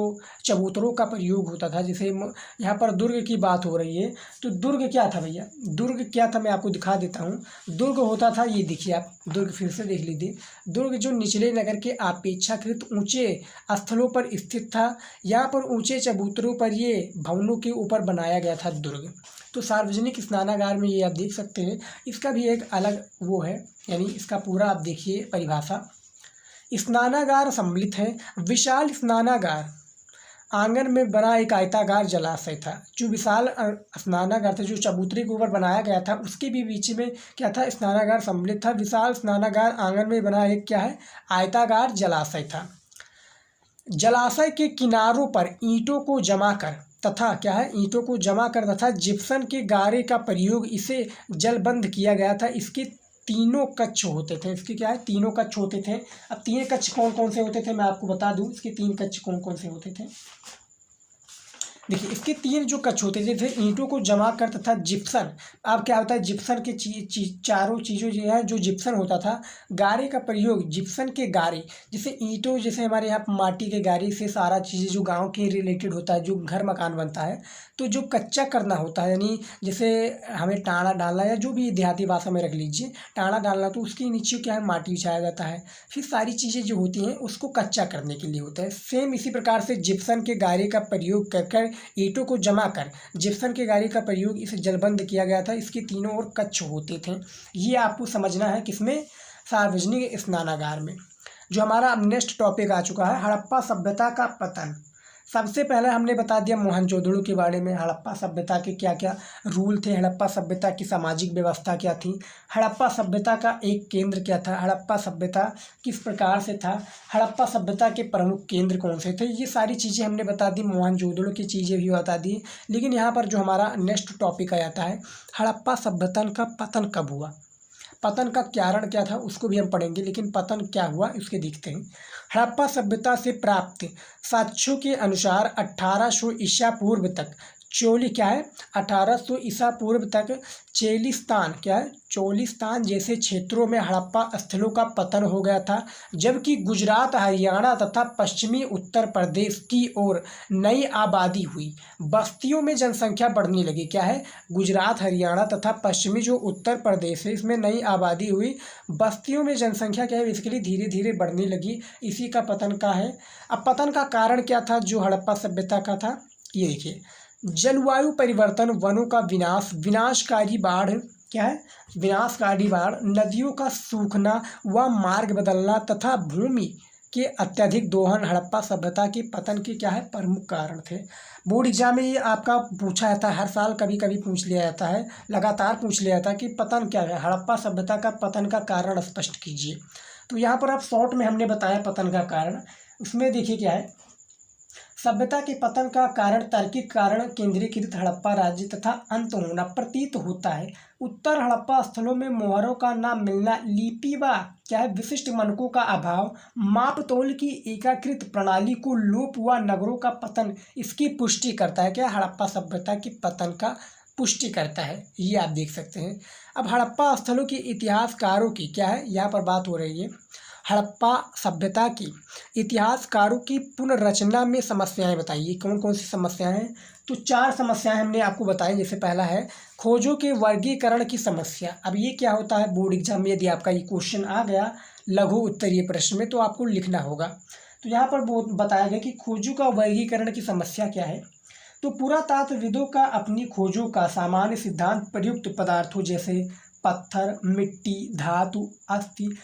चबूतरों का प्रयोग होता था, जैसे यहाँ पर दुर्ग की बात हो रही है, तो दुर्ग क्या था भैया, दुर्ग क्या था मैं आपको दिखा देता हूँ। दुर्ग होता था, ये देखिए आप दुर्ग फिर से देख लीजिए, दुर्ग जो निचले नगर के अपेक्षाकृत ऊंचे स्थलों पर स्थित था। यहाँ पर ऊंचे चबूतरों पर ये भवनों के ऊपर बनाया गया था दुर्ग। तो सार्वजनिक स्नानागार में ये आप देख सकते हैं, इसका भी एक अलग वो है, यानी इसका पूरा आप देखिए परिभाषा। स्नानागार सम्मिलित है। विशाल स्नानागार आंगन में बना एक आयताकार जलाशय था। जो विशाल स्नानागार था, जो चबूतरे के ऊपर बनाया गया था, उसके भी बीच में क्या था, स्नानागार सम्मिलित था। विशाल स्नानागार आंगन में बना एक क्या है, आयताकार जलाशय था। जलाशय के किनारों पर ईंटों को जमा कर तथा क्या है, ईंटों को जमा कर तथा जिप्सम के गारे का प्रयोग इसे जलबंद किया गया था। इसके तीनों कक्ष होते थे, इसके क्या है, तीनों कक्ष होते थे। अब 3 कक्ष कौन कौन से होते थे मैं आपको बता दूं, इसके 3 कक्ष कौन कौन से होते थे। देखिए, इसके 3 जो कक्ष होते थे, ईंटों को जमा कर तथा जिप्सम। अब क्या होता है, जिप्सम के चारों चीज़ों जो है, जो जिप्सम होता था, गारे का प्रयोग, जिप्सम के गारे, जैसे ईंटों, जैसे हमारे यहाँ माटी के गारे से सारा चीज़ें जो गांव के रिलेटेड होता है, जो घर मकान बनता है, तो जो कच्चा करना होता है, यानी जैसे हमें टाड़ा डालना, या जो भी देहाती भाषा में रख लीजिए टाड़ा डालना, तो उसके नीचे क्या है, माटी बिछाया जाता है। फिर सारी चीज़ें जो होती हैं उसको कच्चा करने के लिए होता है। सेम इसी प्रकार से जिप्सम के गारे का प्रयोग कर ईंटों को जमा कर जिप्सम के गारे का प्रयोग इसे जलबंद किया गया था। इसके तीनों ओर कक्ष होते थे। ये आपको समझना है किसमें, सार्वजनिक स्नानागार में। जो हमारा अब नेक्स्ट टॉपिक आ चुका है, हड़प्पा सभ्यता का पतन। सबसे पहले हमने बता दिया मोहनजोदड़ो के बारे में, हड़प्पा सभ्यता के क्या क्या रूल थे, हड़प्पा सभ्यता की सामाजिक व्यवस्था क्या थी, हड़प्पा सभ्यता का एक केंद्र क्या था, हड़प्पा सभ्यता किस प्रकार से था, हड़प्पा सभ्यता के प्रमुख केंद्र कौन से थे। ये सारी चीज़ें हमने बता दी, मोहनजोदड़ो की चीज़ें भी बता दी। लेकिन यहाँ पर जो हमारा नेक्स्ट टॉपिक आ जाता है, हड़प्पा सभ्यता का पतन कब हुआ, पतन का कारण क्या था उसको भी हम पढ़ेंगे, लेकिन पतन क्या हुआ उसके देखते हैं। हड़प्पा सभ्यता से प्राप्त साक्ष्यों के अनुसार 1800 ईसा पूर्व तक चोली क्या है, 1800 ईसा पूर्व तक चेलिस्तान क्या है, चोलिस्तान जैसे क्षेत्रों में हड़प्पा स्थलों का पतन हो गया था। जबकि गुजरात, हरियाणा तथा पश्चिमी उत्तर प्रदेश की ओर नई आबादी हुई, बस्तियों में जनसंख्या बढ़ने लगी। क्या है, गुजरात, हरियाणा तथा पश्चिमी जो उत्तर प्रदेश है, इसमें नई आबादी हुई, बस्तियों में जनसंख्या क्या है, बेसिकली धीरे धीरे बढ़ने लगी। इसी का पतन का है। अब पतन का कारण क्या था जो हड़प्पा सभ्यता का था, ये देखिए, जलवायु परिवर्तन, वनों का विनाश, विनाशकारी बाढ़ क्या है, विनाशकारी बाढ़, नदियों का सूखना व मार्ग बदलना तथा भूमि के अत्यधिक दोहन हड़प्पा सभ्यता के पतन के क्या है, प्रमुख कारण थे। बोर्ड एग्जाम में ये आपका पूछा जाता है, हर साल कभी कभी पूछ लिया जाता है, लगातार पूछ लिया जाता है कि पतन क्या है, हड़प्पा सभ्यता का पतन का कारण स्पष्ट कीजिए। तो यहाँ पर आप शॉर्ट में हमने बताया पतन का कारण। उसमें देखिए क्या है, सभ्यता के पतन का कारण तार्किक कारण केंद्रीकृत हड़प्पा राज्य तथा अंत होना प्रतीत होता है। उत्तर हड़प्पा स्थलों में मोहरों का न मिलना, लिपि व क्या है विशिष्ट मानकों का अभाव, मापतोल की एकीकृत प्रणाली को लोप व नगरों का पतन इसकी पुष्टि करता है। क्या, हड़प्पा सभ्यता के पतन का पुष्टि करता है, ये आप देख सकते हैं। अब हड़प्पा स्थलों के इतिहासकारों की क्या है, यहाँ पर बात हो रही है। हड़प्पा सभ्यता की इतिहासकारों की पुनर्रचना में समस्याएं बताइए। कौन कौन सी समस्याएं हैं? तो 4 समस्याएं हमने आपको बताई। जैसे पहला है खोजों के वर्गीकरण की समस्या। अब ये क्या होता है, बोर्ड एग्जाम में यदि आपका ये क्वेश्चन आ गया लघु उत्तरीय प्रश्न में तो आपको लिखना होगा। तो यहाँ पर बताया गया कि खोजों का वर्गीकरण की समस्या क्या है। तो पुरातत्वविदों का अपनी खोजों का सामान्य सिद्धांत प्रयुक्त पदार्थों जैसे पत्थर, मिट्टी, धातु, अस्थि,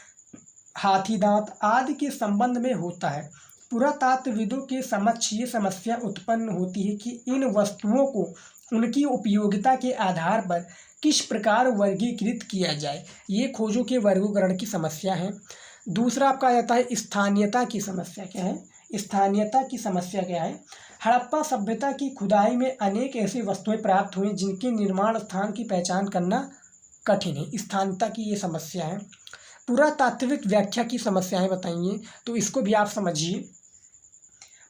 हाथी दांत आदि के संबंध में होता है। पुरातत्वविदों के समक्ष ये समस्या उत्पन्न होती है कि इन वस्तुओं को उनकी उपयोगिता के आधार पर किस प्रकार वर्गीकृत किया जाए। ये खोजों के वर्गीकरण की समस्या है। दूसरा आपका आ जाता है स्थानीयता की समस्या। क्या है? स्थानीयता की समस्या क्या है? हड़प्पा सभ्यता की खुदाई में अनेक ऐसी वस्तुएं प्राप्त हुई जिनके निर्माण स्थान की पहचान करना कठिन है। स्थानीयता की ये समस्या है। पुरातात्विक व्याख्या की समस्याएं बताइए, तो इसको भी आप समझिए।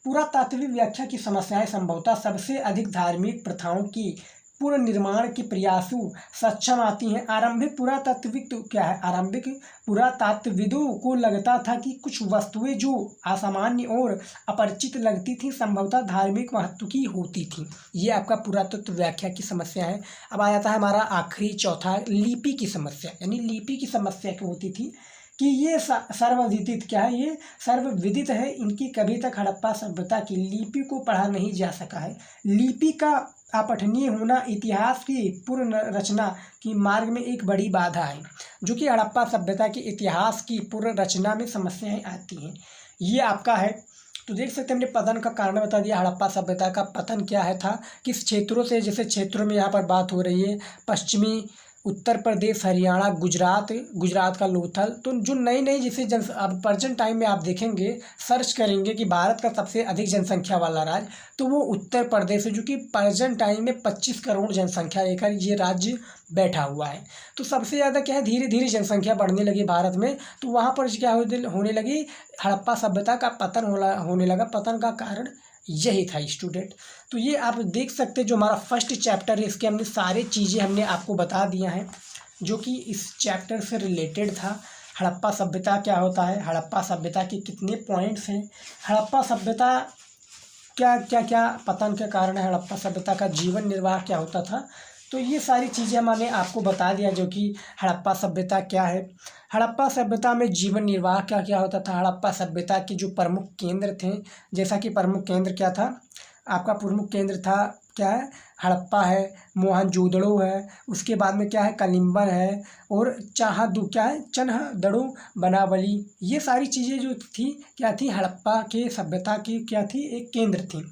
पुरातात्विक व्याख्या की समस्याएं संभवतः सबसे अधिक धार्मिक प्रथाओं की पुनर्निर्माण के प्रयासों सक्षम आती हैं। आरंभिक पुरातात्विक तो क्या है, आरंभिक पुरातात्विदों को लगता था कि कुछ वस्तुएं जो असामान्य और अपरिचित लगती थी संभवतः धार्मिक महत्व की होती थी। ये आपका पुरातत्व व्याख्या की समस्या है। अब आ जाता है हमारा आखिरी चौथा लिपि की समस्या। यानी लिपि की समस्या क्या होती थी कि ये सर्वविदित क्या है, ये सर्वविदित है इनकी कभी तक हड़प्पा सभ्यता की लिपि को पढ़ा नहीं जा सका है। लिपि का अपठनीय होना इतिहास की पुनर्रचना की मार्ग में एक बड़ी बाधा है, जो कि हड़प्पा सभ्यता के इतिहास की पुनर्रचना में समस्याएं आती हैं। ये आपका है। तो देख सकते हैं हमने पतन का कारण बता दिया। हड़प्पा सभ्यता का पतन क्या है था, किस क्षेत्रों से, जैसे क्षेत्रों में यहाँ पर बात हो रही है पश्चिमी उत्तर प्रदेश, हरियाणा, गुजरात का लोथल। तो जो नई जैसे अब प्रेजेंट टाइम में आप देखेंगे, सर्च करेंगे कि भारत का सबसे अधिक जनसंख्या वाला राज्य, तो वो उत्तर प्रदेश है, जो कि प्रेजेंट टाइम में 25 करोड़ जनसंख्या लेकर ये राज्य बैठा हुआ है। तो सबसे ज़्यादा क्या है, धीरे धीरे जनसंख्या बढ़ने लगी भारत में, तो वहाँ पर क्या होने लगी, हड़प्पा सभ्यता का पतन होने लगा। पतन का कारण यही था स्टूडेंट। तो ये आप देख सकते हैं जो हमारा फर्स्ट चैप्टर है, इसके हमने सारी चीज़ें हमने आपको बता दिया हैं जो कि इस चैप्टर से रिलेटेड था। हड़प्पा सभ्यता क्या होता है, हड़प्पा सभ्यता के कितने पॉइंट्स हैं, हड़प्पा सभ्यता क्या क्या क्या पतन के कारण है, हड़प्पा सभ्यता का जीवन निर्वाह क्या होता था। तो ये सारी चीज़ें मैंने आपको बता दिया जो कि हड़प्पा सभ्यता क्या है। हड़प्पा सभ्यता में जीवन निर्वाह क्या क्या होता था। हड़प्पा सभ्यता के जो प्रमुख केंद्र थे, जैसा कि प्रमुख केंद्र क्या था, आपका प्रमुख केंद्र था क्या है, हड़प्पा है, मोहनजोदड़ो है, उसके बाद में क्या है, कलिंबर है, और क्या है, चन्हदड़ो, बनावली। ये सारी चीज़ें जो थी क्या थी, हड़प्पा के सभ्यता की क्या थी, एक केंद्र थी।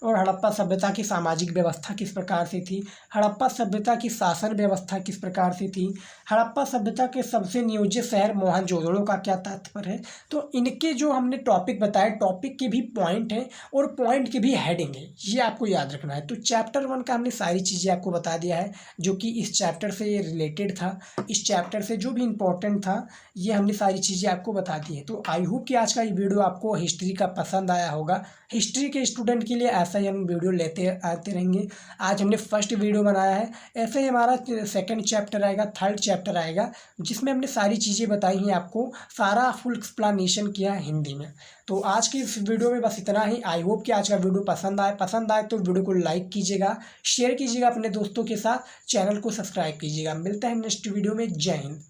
और हड़प्पा सभ्यता की सामाजिक व्यवस्था किस प्रकार से थी, हड़प्पा सभ्यता की शासन व्यवस्था किस प्रकार से थी, हड़प्पा सभ्यता के सबसे नियोजित शहर मोहनजोदड़ो का क्या तात्पर्य है। तो इनके जो हमने टॉपिक बताए, टॉपिक के भी पॉइंट हैं और पॉइंट के भी हेडिंग है, ये आपको याद रखना है। तो चैप्टर 1 का हमने सारी चीज़ें आपको बता दिया है जो कि इस चैप्टर से रिलेटेड था। इस चैप्टर से जो भी इम्पोर्टेंट था ये हमने सारी चीज़ें आपको बता दी है। तो आई होप कि आज का ये वीडियो आपको हिस्ट्री का पसंद आया होगा। हिस्ट्री के स्टूडेंट के लिए ऐसा ही हम वीडियो लेते आते रहेंगे। आज हमने फर्स्ट वीडियो बनाया है, ऐसे ही हमारा सेकंड चैप्टर आएगा, थर्ड चैप्टर आएगा, जिसमें हमने सारी चीज़ें बताई हैं, आपको सारा फुल एक्सप्लेनेशन किया है हिंदी में। तो आज की इस वीडियो में बस इतना ही। आई होप कि आज का वीडियो पसंद आए तो वीडियो को लाइक कीजिएगा, शेयर कीजिएगा अपने दोस्तों के साथ, चैनल को सब्सक्राइब कीजिएगा। मिलते हैं नेक्स्ट वीडियो में। जय हिंद।